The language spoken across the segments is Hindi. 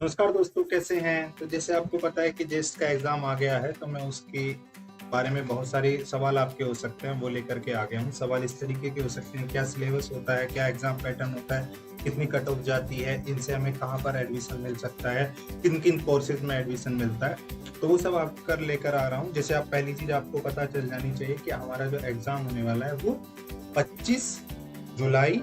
नमस्कार दोस्तों, कैसे हैं। तो जैसे आपको पता है कि जेस्ट का एग्ज़ाम आ गया है, तो मैं उसके बारे में बहुत सारे सवाल आपके हो सकते हैं, वो लेकर के आ गया हूँ। सवाल इस तरीके के हो सकते हैं, क्या सिलेबस होता है, क्या एग्ज़ाम पैटर्न होता है, कितनी कट ऑफ जाती है, इनसे हमें कहाँ पर एडमिशन मिल सकता है, किन-किन कोर्सेज़ में एडमिशन मिलता है। तो वो सब आप कर लेकर आ रहा हूँ। जैसे आप पहली चीज़ आपको पता चल जानी चाहिए कि हमारा जो एग्ज़ाम होने वाला है वो 25 जुलाई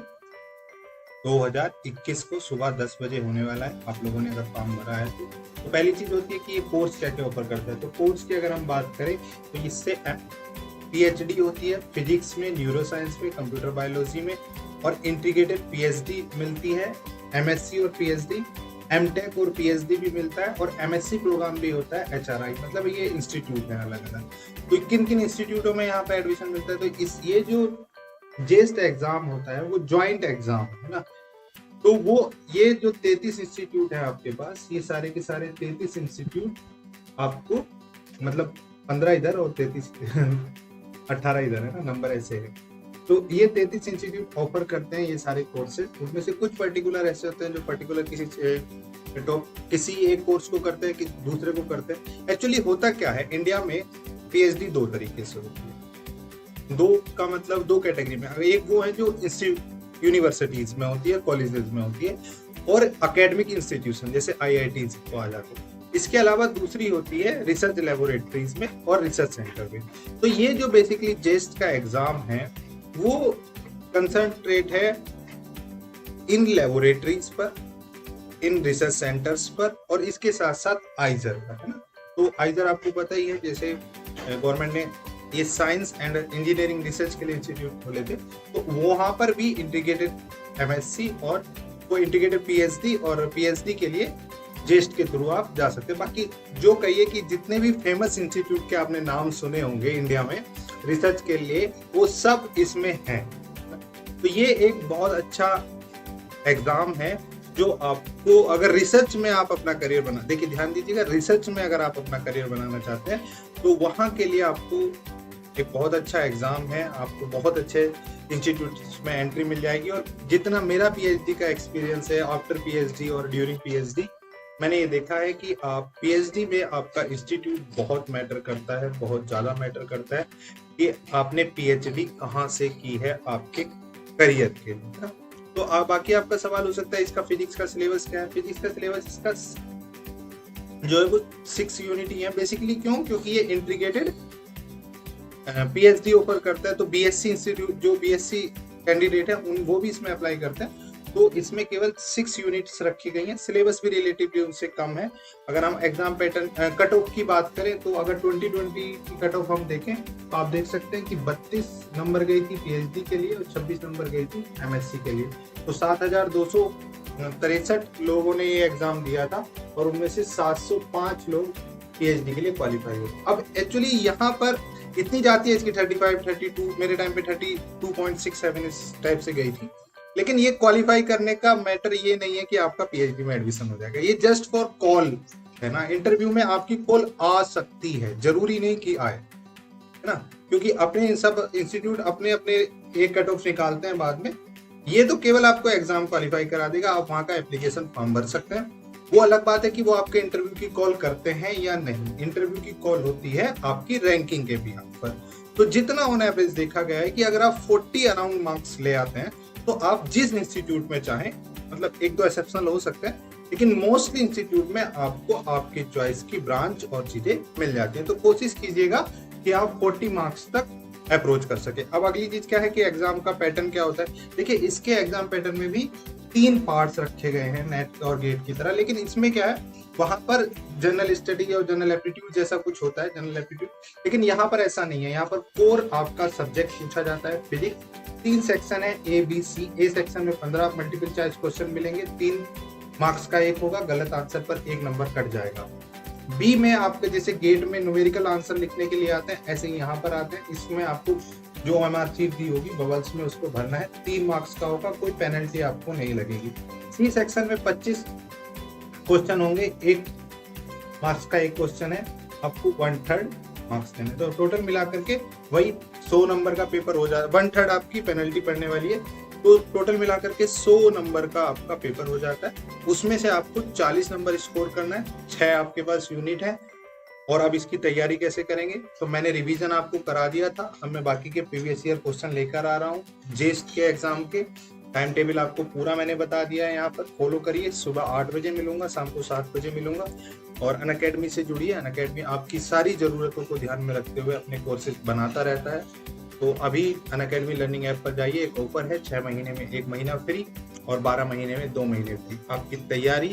2021 को सुबह 10 बजे होने वाला है। आप लोगों ने अगर फॉर्म भरा है तो पहली चीज़ होती है कि ये कोर्स क्या-क्या ऑफ़र करता है। तो कोर्स की अगर हम बात करें तो इससे पीएचडी होती है फिजिक्स में, न्यूरोसाइंस में, कंप्यूटर बायोलॉजी में और इंटीग्रेटेड पीएचडी मिलती है, एमएससी और पीएचडी, एमटेक और पीएचडी भी मिलता है और एमएससी प्रोग्राम भी होता है एचआरआई, मतलब ये इंस्टीट्यूट है अलग-अलग। तो किन-किन इंस्टीट्यूटों में यहाँ पे एडमिशन मिलता है, तो ये जो जेस्ट एग्ज़ाम होता है वो जॉइंट एग्ज़ाम है ना। तो वो ये जो 33 इंस्टीट्यूट है आपके पास, ये सारे के सारे 33 इंस्टीट्यूट आपको, मतलब 15 इधर और 33 18 इधर है ना, नंबर ऐसे है। तो ये 33 इंस्टीट्यूट ऑफर करते हैं ये सारे कोर्सेज। उसमें से कुछ पर्टिकुलर ऐसे होते हैं जो पर्टिकुलर किसी एक कोर्स को करते हैं, किसी दूसरे को करते हैं। एक्चुअली होता क्या है, इंडिया में पीएचडी दो तरीके से होती है। दो का मतलब दो कैटेगरी में, एक वो है जो यूनिवर्सिटीज में होती है, कॉलेजेस में होती है, और एकेडमिक इंस्टीट्यूशन जैसे आईआईटीज को आ जाते हैं। इसके अलावा दूसरी होती है रिसर्च लेबोरेटरीज में और रिसर्च सेंटर में। तो ये जो बेसिकली जेस्ट का एग्जाम है वो कंसंट्रेट है इन लेबोरेटरीज पर, इन रिसर्च सेंटर्स पर और इसके साथ साथ आइजर पर, है ना। तो आइजर आपको पता ही है, जैसे गवर्नमेंट ने ये साइंस एंड इंजीनियरिंग रिसर्च के लिए इंस्टीट्यूट खोले थे, तो वहां पर भी इंटीग्रेटेड एमएससी और वो इंटीग्रेटेड पीएचडी और पीएचडी के लिए जेस्ट के थ्रू आप जा सकते हैं। बाकी जो कहिए कि जितने भी फेमस इंस्टीट्यूट के आपने नाम सुने होंगे इंडिया में रिसर्च के लिए, वो सब इसमें हैं। तो ये एक बहुत अच्छा एग्जाम है जो आपको, अगर रिसर्च में आप अपना करियर बना, देखिए ध्यान दीजिएगा, रिसर्च में अगर आप अपना करियर बनाना चाहते हैं तो वहां के लिए आपको एक बहुत अच्छा एग्जाम है। आपको बहुत अच्छे इंस्टीट्यूट्स में एंट्री मिल जाएगी। और जितना मेरा पीएचडी का एक्सपीरियंस है, आफ्टर पीएचडी और ड्यूरिंग पीएचडी, मैंने ये देखा है कि आप पीएचडी में आपका इंस्टीट्यूट बहुत मैटर करता है, बहुत ज्यादा मैटर करता है कि आपने पीएचडी कहाँ से की है आपके करियर के लिए। तो बाकी आपका सवाल हो सकता है इसका फिजिक्स का सिलेबस क्या है। फिजिक्स का सिलेबस इसका जो है वो 6 यूनिट ही है बेसिकली। क्यों? क्योंकि ये इंटीग्रेटेड पीएचडी ऑफर करता है। तो बीएससी इंस्टीट्यूट, जो बीएससी कैंडिडेट है वो भी इसमें अप्लाई करते हैं। तो इसमें केवल 6 यूनिट्स रखी गई हैं। सिलेबस भी रिलेटिवली उनसे कम है। अगर हम एग्जाम पैटर्न कट ऑफ की बात करें तो अगर 2020 की कट ऑफ हम देखें तो आप देख सकते हैं कि 32 नंबर गई थी पीएचडी के लिए और 26 नंबर गई थी एमएससी के लिए। तो 7,263 लोगों ने ये एग्जाम दिया था और उनमें से 705 लोग पीएचडी के लिए क्वालिफाई हुए। अब एक्चुअली यहाँ पर इतनी जाती है इसकी 35, 32, मेरे टाइम पे 32.67 इस टाइप से गई थी। लेकिन ये क्वालिफाई करने का मैटर ये नहीं है कि आपका पीएचडी में एडमिशन हो जाएगा। ये जस्ट फॉर कॉल है ना। इंटरव्यू में आपकी कॉल आ सकती है, जरूरी नहीं कि आए, है ना। क्योंकि अपने सब इंस्टीट्यूट अपने अपने एक कट ऑफ निकालते हैं बाद में। ये तो केवल आपको एग्जाम क्वालिफाई करा देगा। आप वहां का एप्लीकेशन फॉर्म भर सकते हैं। वो अलग बात है कि वो आपके इंटरव्यू की कॉल करते हैं या नहीं। इंटरव्यू की कॉल होती है आपकी रैंकिंग के बिहाफ पर। तो जितना ऑन एवरेज देखा गया है कि अगर आप 40 अराउंड मार्क्स ले आते हैं तो आप जिस इंस्टीट्यूट में चाहें, मतलब एक दो एक्सेप्शनल हो सकते हैं, लेकिन मोस्टली इंस्टीट्यूट में आपको आपकी चॉइस की ब्रांच और चीजें मिल जाती हैं। तो कोशिश कीजिएगा कि आप 40 मार्क्स तक अप्रोच कर सके। अब अगली चीज क्या है कि एग्जाम का पैटर्न क्या होता है। देखिए इसके एग्जाम पैटर्न में भी 3 पार्ट्स रखे गए हैं नेट और गेट की तरह। लेकिन इसमें क्या है, वहां पर जनरल स्टडी और जनरल एप्टीट्यूड जैसा कुछ होता है, जनरल एप्टीट्यूड, लेकिन यहाँ पर ऐसा नहीं है। यहाँ पर कोर आपका सब्जेक्ट पूछा जाता है फिजिक्स। 3 सेक्शन है A B C. A section में 15 मल्टीपल चॉइस क्वेश्चन मिलेंगे, 3 मार्क्स का एक होगा, गलत आंसर पर 1 नंबर कट जाएगा। बी में आपके जैसे गेट में न्यूमेरिकल आंसर लिखने के लिए आते हैं, ऐसे ही यहाँ पर आते हैं। इसमें आपको जो एमआर शीट दी होगी बबल्स में उसको भरना है, 3 मार्क्स का होगा, कोई पेनल्टी आपको नहीं लगेगी। सी सेक्शन में 25 क्वेश्चन होंगे, 1 मार्क्स का एक क्वेश्चन है, आपको 1/3 मार्क्स देने। तो टोटल मिलाकर के वही 100 नंबर का पेपर हो जाए, 1/3 आपकी पेनल्टी पड़ने वाली है। तो टोटल मिलाकर के 100 नंबर का आपका पेपर हो जाता है। उसमें से आपको 40 नंबर स्कोर करना है, 6 आपके पास यूनिट है। और अब इसकी तैयारी कैसे करेंगे, तो मैंने रिवीजन आपको करा दिया था, अब मैं बाकी के प्रीवियस ईयर क्वेश्चन लेकर आ रहा हूँ जेस्ट के एग्जाम के। टाइम टेबल आपको पूरा मैंने बता दिया है, यहाँ पर फॉलो करिए। सुबह 8 बजे मिलूंगा, शाम को 7 बजे मिलूंगा। और अनअकैडमी से जुड़िए, अनअकैडमी आपकी सारी जरूरतों को ध्यान में रखते हुए अपने कोर्सेज बनाता रहता है। तो अभी अनअकैडमी लर्निंग ऐप पर जाइए, एक ऑफर है, 6 महीने में 1 महीना फ्री और 12 महीने में 2 महीने फ्री। आपकी तैयारी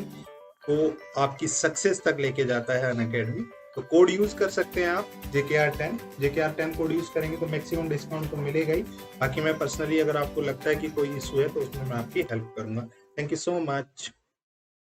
को आपकी सक्सेस तक लेके जाता है अनअकैडमी। तो कोड यूज कर सकते हैं आप JKR10 कोड यूज करेंगे तो मैक्सिमम डिस्काउंट तो मिलेगा ही। बाकी मैं पर्सनली अगर आपको लगता है कि कोई इशू है तो उसमें मैं आपकी हेल्प करूंगा। Thank you so much.